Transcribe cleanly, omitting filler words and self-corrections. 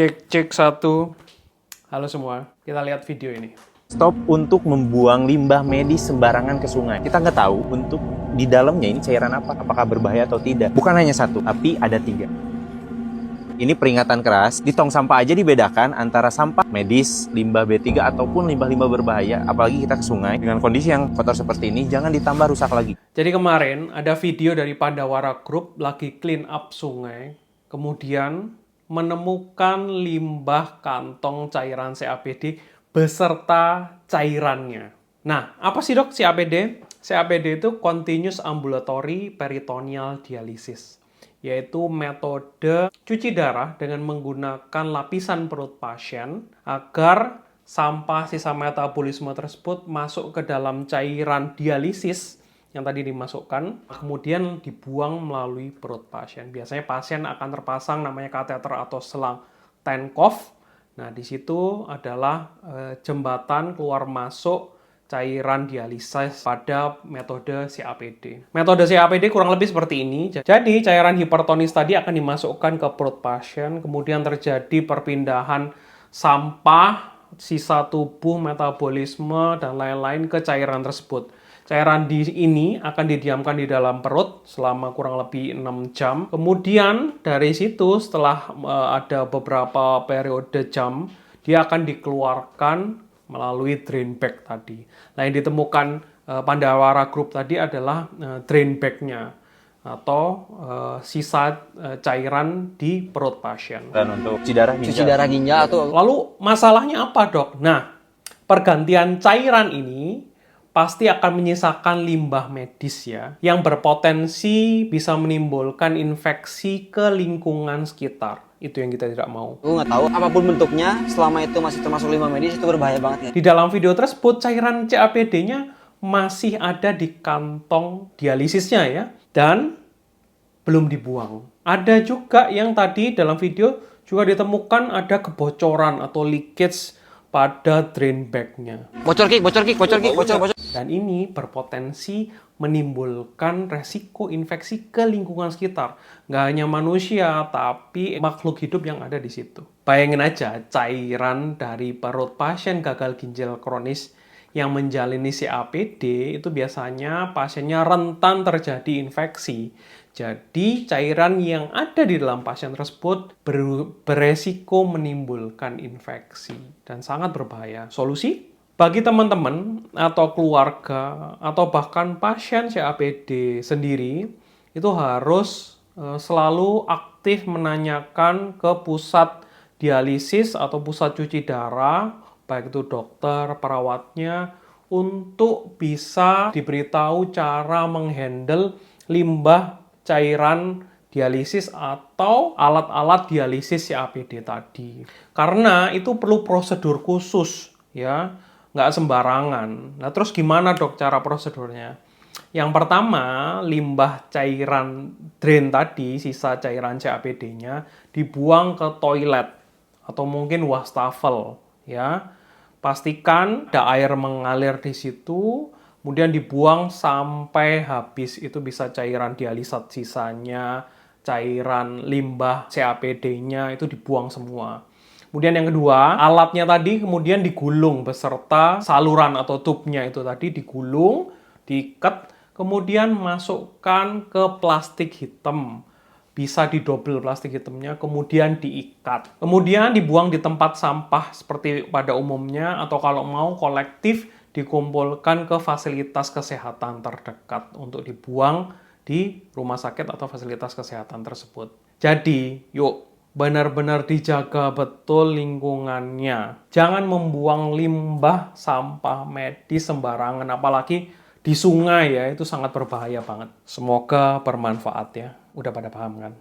Cek satu. Halo semua, kita lihat video ini. Stop untuk membuang limbah medis sembarangan ke sungai. Kita nggak tahu untuk di dalamnya ini cairan apa, apakah berbahaya atau tidak. Bukan hanya satu, tapi ada 3. Ini peringatan keras, di tong sampah aja dibedakan antara sampah medis, limbah B3 ataupun limbah-limbah berbahaya. Apalagi kita ke sungai, dengan kondisi yang kotor seperti ini, jangan ditambah rusak lagi. Jadi kemarin ada video dari Pandawara Group lagi clean up sungai, kemudian menemukan limbah kantong cairan CAPD beserta cairannya. Nah, apa sih dok CAPD? CAPD itu Continuous Ambulatory Peritoneal Dialysis, yaitu metode cuci darah dengan menggunakan lapisan perut pasien agar sampah sisa metabolisme tersebut masuk ke dalam cairan dialisis yang tadi dimasukkan, kemudian dibuang melalui perut pasien. Biasanya pasien akan terpasang namanya kateter atau selang Tenkov. Nah, di situ adalah jembatan keluar masuk cairan dialisis pada metode CAPD. Metode CAPD kurang lebih seperti ini. Jadi, cairan hipertonis tadi akan dimasukkan ke perut pasien, kemudian terjadi perpindahan sampah, sisa tubuh, metabolisme, dan lain-lain ke cairan tersebut. Cairan ini akan didiamkan di dalam perut selama kurang lebih 6 jam. Kemudian dari situ setelah ada beberapa periode jam, dia akan dikeluarkan melalui drain bag tadi. Nah, yang ditemukan Pandawara Group tadi adalah drain bag-nya atau sisa cairan di perut pasien. Dan untuk cuci darah ginjal atau... Lalu masalahnya apa dok? Nah, pergantian cairan ini pasti akan menyisakan limbah medis ya, yang berpotensi bisa menimbulkan infeksi ke lingkungan sekitar. Itu yang kita tidak mau. Gue nggak tahu, apapun bentuknya, selama itu masih termasuk limbah medis, itu berbahaya banget ya. Di dalam video tersebut, cairan CAPD-nya masih ada di kantong dialisisnya ya, dan belum dibuang. Ada juga yang tadi dalam video juga ditemukan ada kebocoran atau leakage pada drain bag-nya. Bocor. Dan ini berpotensi menimbulkan resiko infeksi ke lingkungan sekitar. Nggak hanya manusia, tapi makhluk hidup yang ada di situ. Bayangin aja, cairan dari perut pasien gagal ginjal kronis yang menjalani CAPD, itu biasanya pasiennya rentan terjadi infeksi. Jadi, cairan yang ada di dalam pasien tersebut beresiko menimbulkan infeksi dan sangat berbahaya. Solusi? Bagi teman-teman atau keluarga atau bahkan pasien CAPD sendiri, itu harus selalu aktif menanyakan ke pusat dialisis atau pusat cuci darah, baik itu dokter, perawatnya, untuk bisa diberitahu cara menghandle limbah cairan dialisis atau alat-alat dialisis CAPD tadi. Karena itu perlu prosedur khusus, ya, nggak sembarangan. Nah, terus gimana dok cara prosedurnya? Yang pertama, limbah cairan drain tadi, sisa cairan CAPD-nya, dibuang ke toilet atau mungkin wastafel, ya. Pastikan ada air mengalir di situ, kemudian dibuang sampai habis. Itu bisa cairan dialisat sisanya, cairan limbah CAPD-nya itu dibuang semua. Kemudian yang kedua, alatnya tadi kemudian digulung beserta saluran atau tubnya itu tadi digulung, diikat, kemudian masukkan ke plastik hitam. Bisa didobel plastik hitamnya, kemudian diikat. Kemudian dibuang di tempat sampah seperti pada umumnya, atau kalau mau kolektif dikumpulkan ke fasilitas kesehatan terdekat untuk dibuang di rumah sakit atau fasilitas kesehatan tersebut. Jadi, yuk benar-benar dijaga betul lingkungannya. Jangan membuang limbah sampah medis sembarangan, apalagi di sungai ya, itu sangat berbahaya banget. Semoga bermanfaat ya. Udah pada paham kan?